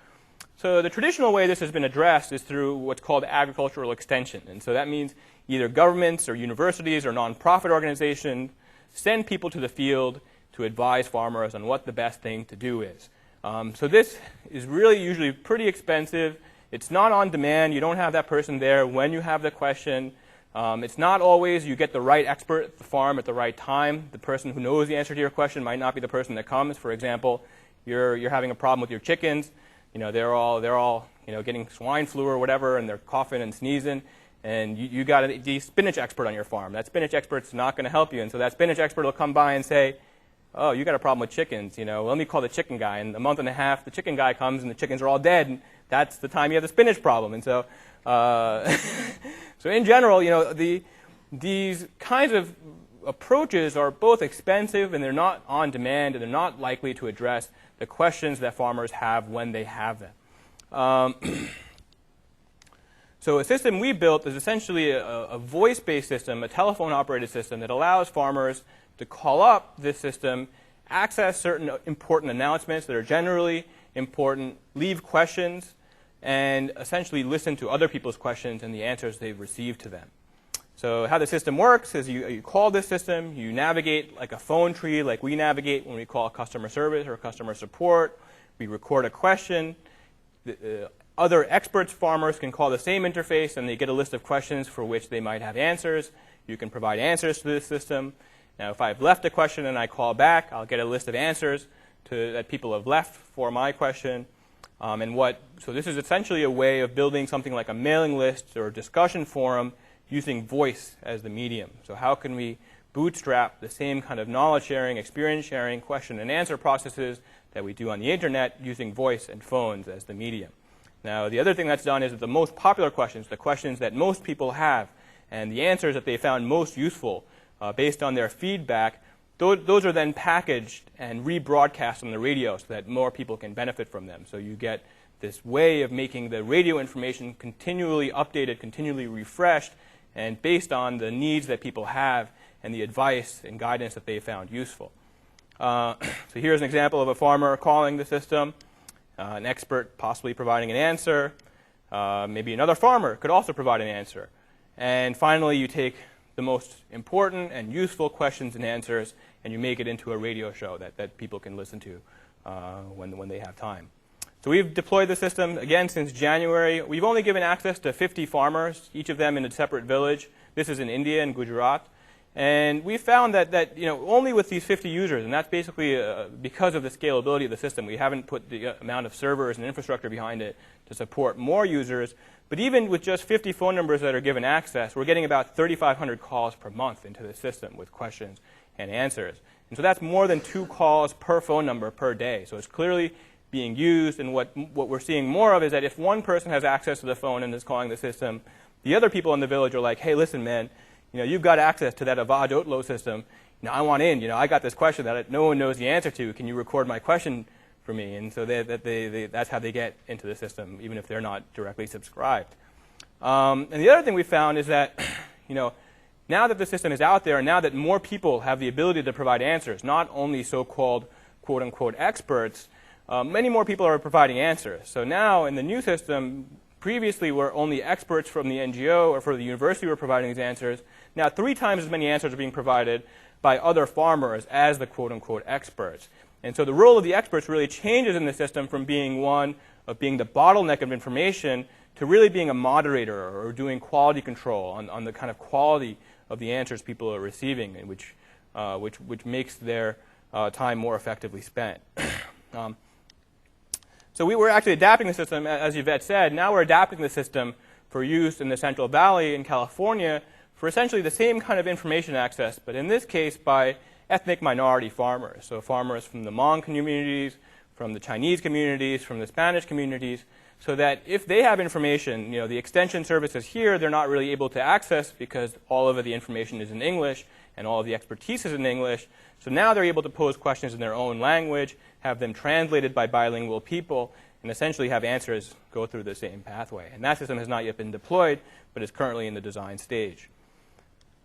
So the traditional way this has been addressed is through what's called agricultural extension. And so that means either governments or universities or nonprofit organizations send people to the field to advise farmers on what the best thing to do is. So this is really usually pretty expensive. It's not on demand. You don't have that person there when you have the question. It's not always you get the right expert at the farm at the right time. The person who knows the answer to your question might not be the person that comes. For example, you're having a problem with your chickens. They're all getting swine flu or whatever, and they're coughing and sneezing. And you got the spinach expert on your farm. That spinach expert's not going to help you. And so that spinach expert will come by and say, "Oh, you got a problem with chickens. Let me call the chicken guy." And a month and a half, the chicken guy comes, and the chickens are all dead. And that's the time you have the spinach problem. And so, so in general, these kinds of approaches are both expensive, and they're not on demand, and they're not likely to address the questions that farmers have when they have them. So a system we built is essentially a voice-based system, a telephone-operated system that allows farmers to call up this system, access certain important announcements that are generally important, leave questions, and essentially listen to other people's questions and the answers they've received to them. So how the system works is you call this system, you navigate like a phone tree like we navigate when we call customer service or customer support. We record a question. Other experts farmers can call the same interface and they get a list of questions for which they might have answers. You can provide answers to this system. Now if I've left a question and I call back, I'll get a list of answers that people have left for my question. So this is essentially a way of building something like a mailing list or discussion forum using voice as the medium. So how can we bootstrap the same kind of knowledge sharing, experience sharing, question and answer processes that we do on the internet using voice and phones as the medium? Now the other thing that's done is that the most popular questions, the questions that most people have, and the answers that they found most useful based on their feedback, those are then packaged and rebroadcast on the radio so that more people can benefit from them. So you get this way of making the radio information continually updated, continually refreshed, and based on the needs that people have and the advice and guidance that they found useful. So here's an example of a farmer calling the system, an expert possibly providing an answer. Maybe another farmer could also provide an answer. And finally, you take the most important and useful questions and answers, and you make it into a radio show that people can listen to when they have time. So we've deployed the system, again, since January. We've only given access to 50 farmers, each of them in a separate village. This is in India, in Gujarat. And we found that only with these 50 users, and that's basically because of the scalability of the system. We haven't put the amount of servers and infrastructure behind it to support more users. But even with just 50 phone numbers that are given access, we're getting about 3,500 calls per month into the system with questions and answers. And so that's more than 2 calls per phone number per day. So it's clearly being used, and what we're seeing more of is that if one person has access to the phone and is calling the system, the other people in the village are like, hey, listen, man, you've got access to that Avad Otlo system. I want in. I got this question that no one knows the answer to. Can you record my question for me? And so that's how they get into the system, even if they're not directly subscribed. And the other thing we found is that, now that the system is out there, and now that more people have the ability to provide answers, not only so-called quote-unquote experts, many more people are providing answers. So now in the new system, previously where only experts from the NGO or for the university were providing these answers, now 3 times as many answers are being provided by other farmers as the quote-unquote experts. And so the role of the experts really changes in the system from being one of being the bottleneck of information to really being a moderator or doing quality control on the kind of quality of the answers people are receiving, and which makes their time more effectively spent. So we were actually adapting the system, as Yvette said. Now we're adapting the system for use in the Central Valley in California for essentially the same kind of information access, but in this case by ethnic minority farmers. So farmers from the Hmong communities, from the Chinese communities, from the Spanish communities, so that if they have information, the extension services here, they're not really able to access because all of the information is in English and all of the expertise is in English. So now they're able to pose questions in their own language, have them translated by bilingual people, and essentially have answers go through the same pathway. And that system has not yet been deployed, but is currently in the design stage.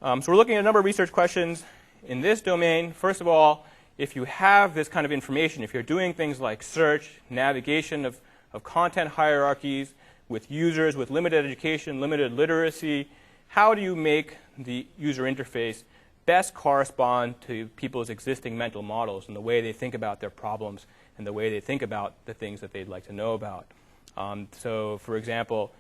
So we're looking at a number of research questions in this domain. First of all, if you have this kind of information, if you're doing things like search, navigation of content hierarchies with users with limited education, limited literacy, how do you make the user interface best correspond to people's existing mental models and the way they think about their problems and the way they think about the things that they'd like to know about? So for example,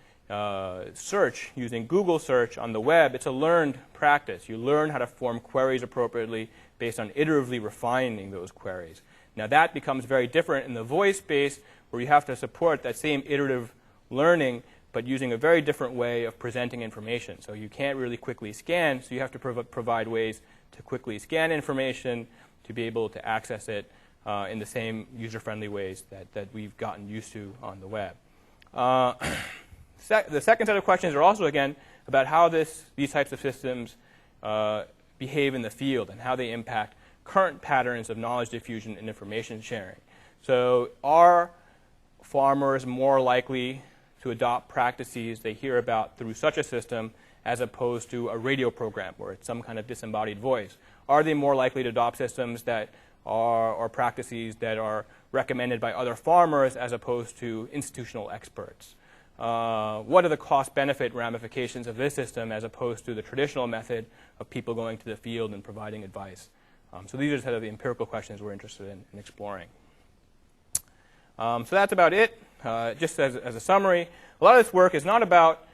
search, using Google search on the web, it's a learned practice. You learn how to form queries appropriately based on iteratively refining those queries. Now that becomes very different in the voice space, where you have to support that same iterative learning, but using a very different way of presenting information. So you can't really quickly scan, so you have to provide ways to quickly scan information, to be able to access it in the same user-friendly ways that we've gotten used to on the web. The second set of questions are also, again, about how these types of systems behave in the field and how they impact current patterns of knowledge diffusion and information sharing. So are farmers more likely to adopt practices they hear about through such a system as opposed to a radio program where it's some kind of disembodied voice? Are they more likely to adopt systems that are, or practices that are recommended by other farmers as opposed to institutional experts? What are the cost-benefit ramifications of this system as opposed to the traditional method of people going to the field and providing advice? So these are sort of the empirical questions we're interested in exploring. So that's about it. Just as a summary, a lot of this work is not about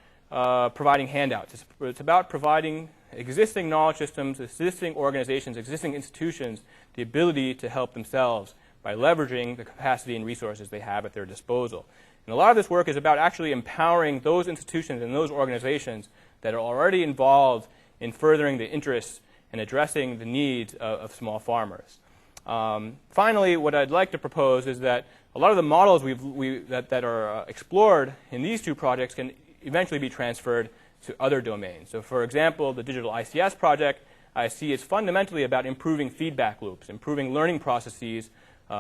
providing handouts. It's about providing existing knowledge systems, existing organizations, existing institutions, the ability to help themselves by leveraging the capacity and resources they have at their disposal. And a lot of this work is about actually empowering those institutions and those organizations that are already involved in furthering the interests and addressing the needs of small farmers. Finally, what I'd like to propose is that a lot of the models that are explored in these two projects can eventually be transferred to other domains. So for example, the digital ICS project I see is fundamentally about improving feedback loops, improving learning processes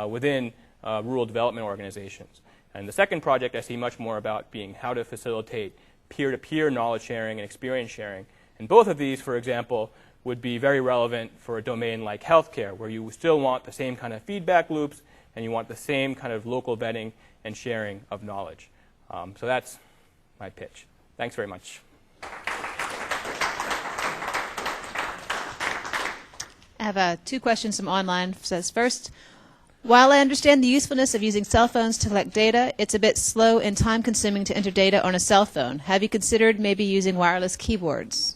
within rural development organizations. And the second project I see much more about being how to facilitate peer-to-peer knowledge sharing and experience sharing. And both of these, for example, would be very relevant for a domain like healthcare, where you still want the same kind of feedback loops and you want the same kind of local vetting and sharing of knowledge. So that's my pitch. Thanks very much. I have two questions from online. It says, first, while I understand the usefulness of using cell phones to collect data, it's a bit slow and time-consuming to enter data on a cell phone. Have you considered maybe using wireless keyboards?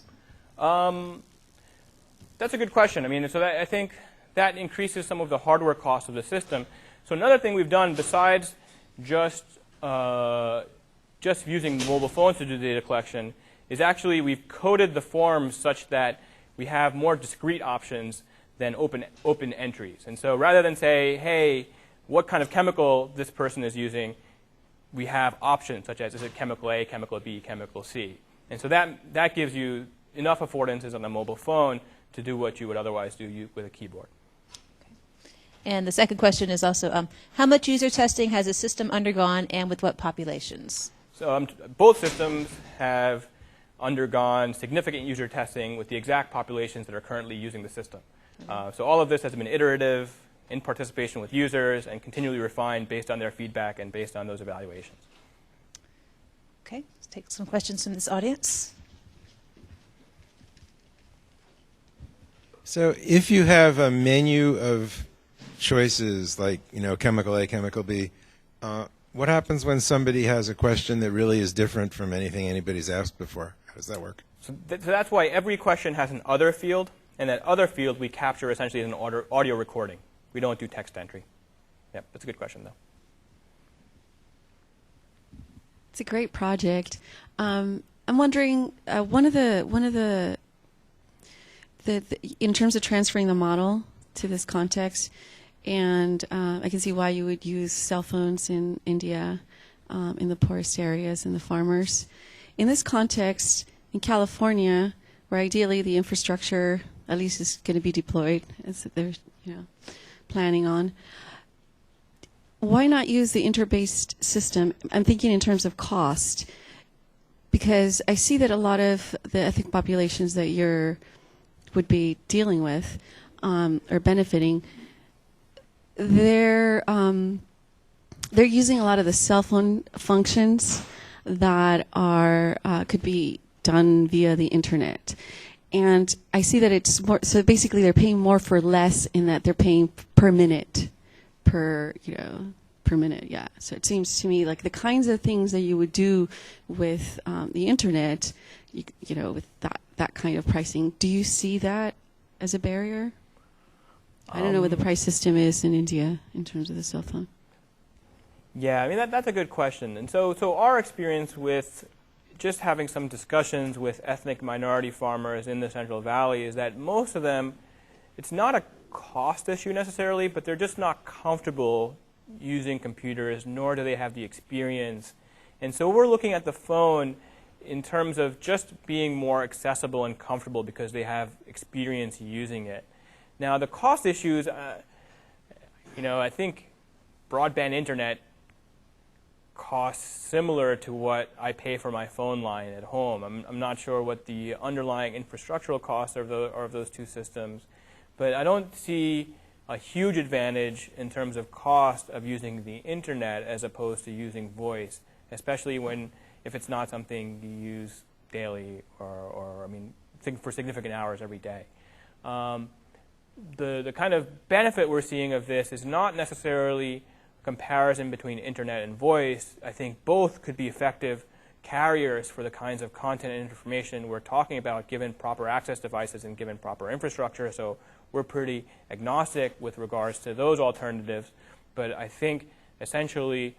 That's a good question. I mean, so I think that increases some of the hardware costs of the system. So another thing we've done besides just using mobile phones to do data collection is actually we've coded the forms such that we have more discrete options than open entries. And so rather than say, hey, what kind of chemical this person is using, we have options such as, is it chemical A, chemical B, chemical C? And so that gives you enough affordances on the mobile phone to do what you would otherwise do with a keyboard. And the second question is also, how much user testing has the system undergone and with what populations? So both systems have undergone significant user testing with the exact populations that are currently using the system. So all of this has been iterative, in participation with users, and continually refined based on their feedback and based on those evaluations. Okay, let's take some questions from this audience. So if you have a menu of choices like, chemical A, chemical B, what happens when somebody has a question that really is different from anything anybody's asked before? How does that work? So that's why every question has an other field, and that other field we capture essentially as an audio recording. We don't do text entry. Yep, that's a good question, though. It's a great project. I'm wondering, one of the in terms of transferring the model to this context, and I can see why you would use cell phones in India, in the poorest areas, and the farmers. In this context, in California, where ideally the infrastructure at least is going to be deployed, as they're planning on, why not use the inter-based system? I'm thinking in terms of cost, because I see that a lot of the ethnic populations that would be dealing with or benefiting, they're using a lot of the cell phone functions that are could be done via the internet. And I see that it's more, so basically they're paying more for less in that they're paying per minute, per minute, yeah. So it seems to me like the kinds of things that you would do with the internet, with that kind of pricing, do you see that as a barrier? I don't know what the price system is in India in terms of the cell phone. Yeah, I mean, that's a good question. And so our experience with just having some discussions with ethnic minority farmers in the Central Valley is that most of them, it's not a cost issue necessarily, but they're just not comfortable using computers, nor do they have the experience. And so we're looking at the phone in terms of just being more accessible and comfortable because they have experience using it. Now, the cost issues, I think broadband internet costs similar to what I pay for my phone line at home. I'm not sure what the underlying infrastructural costs are of those two systems, but I don't see a huge advantage in terms of cost of using the internet as opposed to using voice, especially if it's not something you use daily or I mean, for significant hours every day. The kind of benefit we're seeing of this is not necessarily a comparison between internet and voice. I think both could be effective carriers for the kinds of content and information we're talking about given proper access devices and given proper infrastructure. So we're pretty agnostic with regards to those alternatives. But I think essentially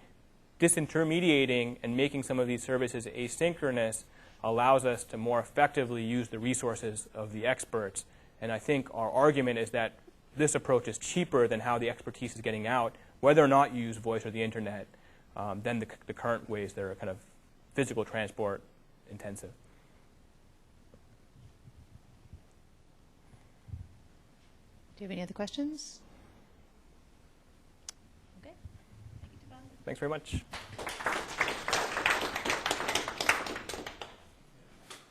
disintermediating and making some of these services asynchronous allows us to more effectively use the resources of the experts. And I think our argument is that this approach is cheaper than how the expertise is getting out, whether or not you use voice or the internet, than the current ways that are kind of physical transport intensive. Do you have any other questions? Okay. Thanks very much.